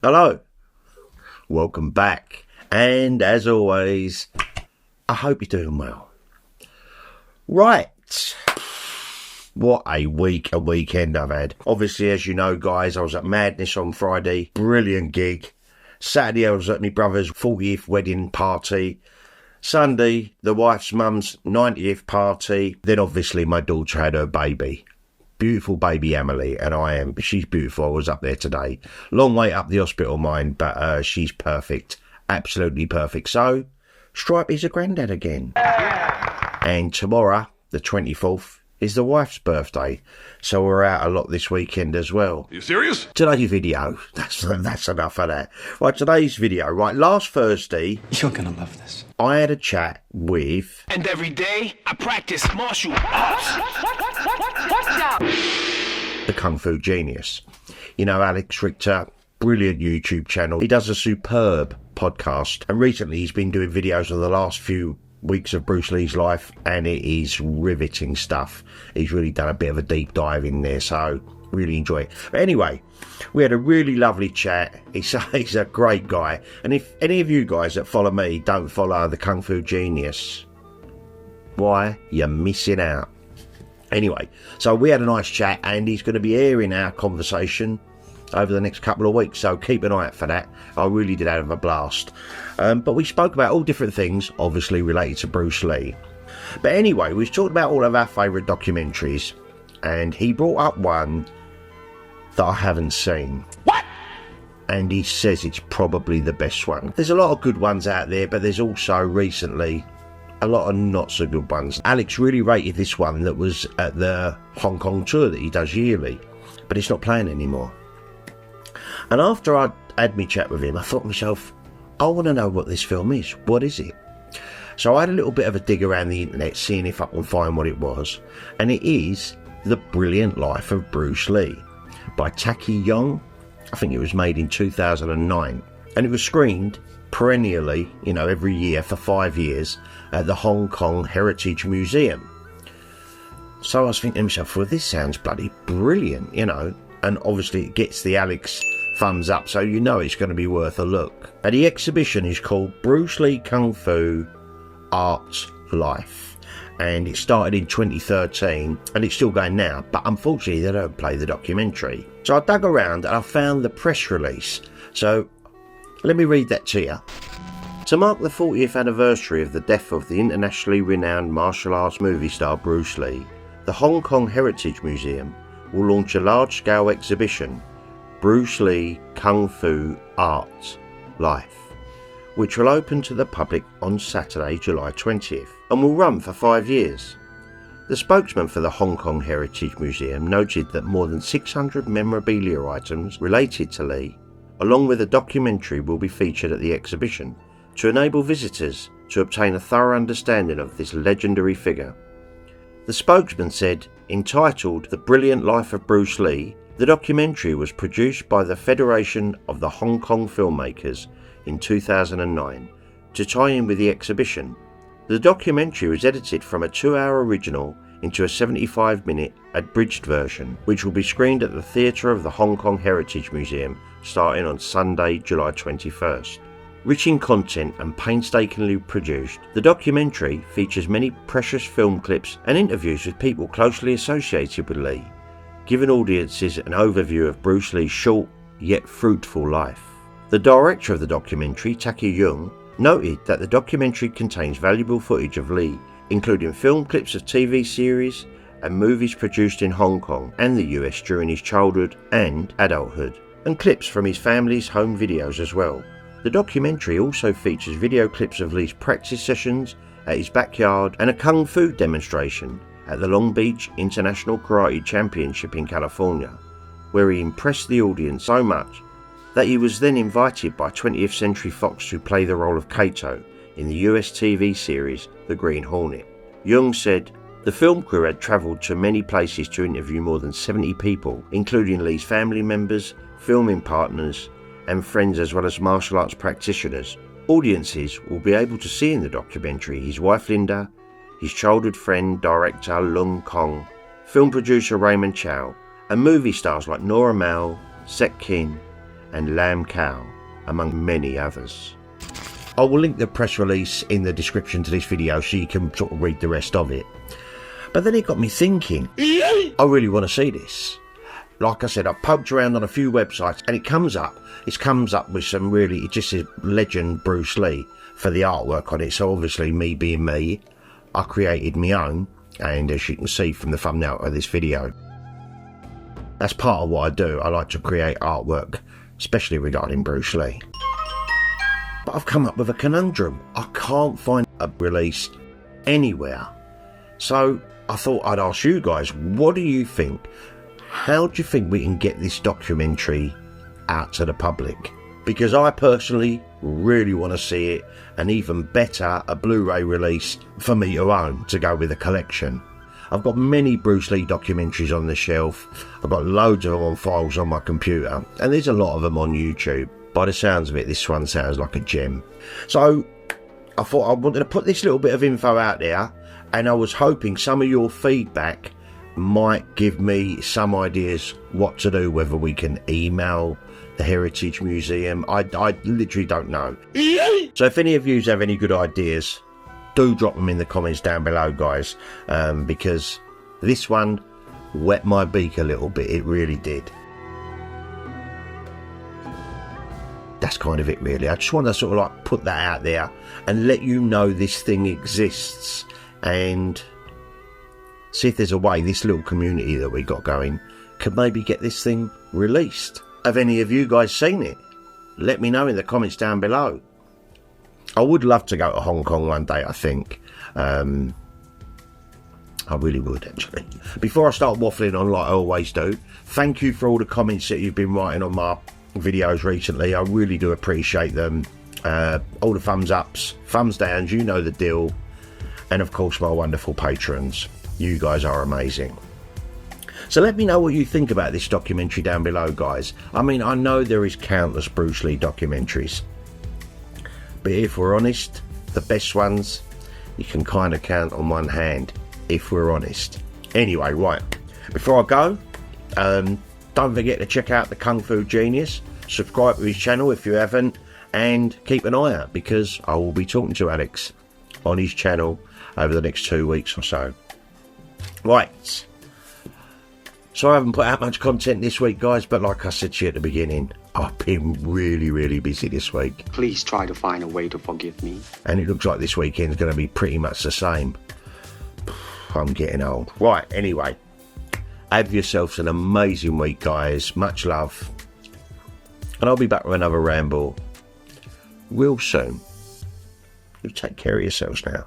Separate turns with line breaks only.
Hello, welcome back, and as always, I hope you're doing well. Right, what a week and weekend I've had. Obviously, as you know, guys, I was at Madness on Friday, brilliant gig. Saturday, I was at my brother's 40th wedding party. Sunday, the wife's mum's 90th party. Then, obviously, my daughter had her baby. Beautiful baby Emily, and she's beautiful. I was up there today. Long way up the hospital, mind, but she's perfect. Absolutely perfect. So, Stripey's a granddad again. Yeah. And tomorrow, the 24th, is the wife's birthday. So we're out a lot this weekend as well.
You serious?
Today's video, that's enough of that. Right, today's video, right, last Thursday...
You're gonna love this.
I had a chat with...
And every day, I practice martial arts.
The Kung Fu Genius. You know, Alex Richter, brilliant YouTube channel. He does a superb podcast. And recently he's been doing videos of the last few weeks of Bruce Lee's life. And it is riveting stuff. He's really done a bit of a deep dive in there. So, really enjoy it. But anyway, we had a really lovely chat. He's a great guy. And if any of you guys that follow me don't follow the Kung Fu Genius, why? You're missing out. Anyway, so we had a nice chat, and he's going to be airing our conversation over the next couple of weeks, so keep an eye out for that. I really did have a blast. But we spoke about all different things, obviously related to Bruce Lee. But anyway, we talked about all of our favourite documentaries, and he brought up one that I haven't seen.
What?
And he says it's probably the best one. There's a lot of good ones out there, but there's also recently a lot of not so good ones. Alex really rated this one that was at the Hong Kong tour that he does yearly, but it's not playing anymore. And after I had me chat with him, I thought to myself, I want to know what this film is. What is it? So I had a little bit of a dig around the internet, seeing if I can find what it was. And it is The Brilliant Life of Bruce Lee by Taki Young. I think it was made in 2009. And it was screened perennially, you know, every year for 5 years at the Hong Kong Heritage Museum. So I was thinking to myself, well, this sounds bloody brilliant, you know, and obviously it gets the Alex thumbs up, so you know it's going to be worth a look. And the exhibition is called Bruce Lee Kung Fu Art Life, and it started in 2013 and it's still going now, but unfortunately they don't play the documentary. So I dug around and I found the press release, so let me read that to you. To mark the 40th anniversary of the death of the internationally renowned martial arts movie star Bruce Lee, the Hong Kong Heritage Museum will launch a large-scale exhibition, Bruce Lee Kung Fu Art Life, which will open to the public on Saturday, July 20th, and will run for 5 years. The spokesman for the Hong Kong Heritage Museum noted that more than 600 memorabilia items related to Lee, along with a documentary, will be featured at the exhibition to enable visitors to obtain a thorough understanding of this legendary figure. The spokesman said, entitled The Brilliant Life of Bruce Lee, the documentary was produced by the Federation of the Hong Kong Filmmakers in 2009 to tie in with the exhibition. The documentary was edited from a 2-hour original into a 75-minute abridged version, which will be screened at the Theatre of the Hong Kong Heritage Museum starting on Sunday, July 21st. Rich in content and painstakingly produced, the documentary features many precious film clips and interviews with people closely associated with Lee, giving audiences an overview of Bruce Lee's short yet fruitful life. The director of the documentary, Taki Young, noted that the documentary contains valuable footage of Lee, including film clips of TV series and movies produced in Hong Kong and the US during his childhood and adulthood, and clips from his family's home videos as well. The documentary also features video clips of Lee's practice sessions at his backyard and a kung fu demonstration at the Long Beach International Karate Championship in California, where he impressed the audience so much that he was then invited by 20th Century Fox to play the role of Kato in the US TV series The Green Hornet. Young said, the film crew had travelled to many places to interview more than 70 people, including Lee's family members, filming partners, and friends, as well as martial arts practitioners. Audiences will be able to see in the documentary his wife Linda, his childhood friend director Lung Kong, film producer Raymond Chow, and movie stars like Nora Mao, Sek Kin, and Lamb Cow, among many others. I will link the press release in the description to this video so you can sort of read the rest of it. But then it got me thinking, I really want to see this. Like I said, I've poked around on a few websites and it comes up with some really, it just says legend Bruce Lee for the artwork on it. So obviously me being me, I created my own, and as you can see from the thumbnail of this video, that's part of what I do. I like to create artwork, especially regarding Bruce Lee. But I've come up with a conundrum. I can't find a release anywhere. So I thought I'd ask you guys, what do you think? How do you think we can get this documentary out to the public? Because I personally really want to see it, and even better, a Blu-ray release for me to own to go with the collection. I've got many Bruce Lee documentaries on the shelf. I've got loads of them on files on my computer, and there's a lot of them on YouTube. By the sounds of it, this one sounds like a gem. So I thought I wanted to put this little bit of info out there, and I was hoping some of your feedback might give me some ideas what to do, whether we can email the Heritage Museum. I literally don't know. So if any of you have any good ideas, do drop them in the comments down below, guys, because this one wet my beak a little bit. It really did. That's kind of it, really. I just want to sort of like put that out there and let you know this thing exists, and see if there's a way this little community that we got going could maybe get this thing released. Have any of you guys seen it? Let me know in the comments down below. I would love to go to Hong Kong one day, I think. I really would, actually. Before I start waffling on like I always do, thank you for all the comments that you've been writing on my videos recently. I really do appreciate them. All the thumbs ups, thumbs downs, you know the deal. And of course my wonderful patrons. You guys are amazing. So let me know what you think about this documentary down below, guys. I mean, I know there is countless Bruce Lee documentaries, but if we're honest, the best ones you can kind of count on one hand, if we're honest. Anyway, right, before I go, don't forget to check out the Kung Fu Genius. Subscribe to his channel if you haven't, and keep an eye out, because I will be talking to Alex on his channel over the next 2 weeks or so. Right, so I haven't put out much content this week, guys, but like I said to you at the beginning, I've been really busy this week.
Please try to find a way to forgive me.
And it looks like this weekend's going to be pretty much the same. I'm getting old. Right, anyway, have yourselves an amazing week, guys. Much love. And I'll be back with another ramble real soon. You take care of yourselves now.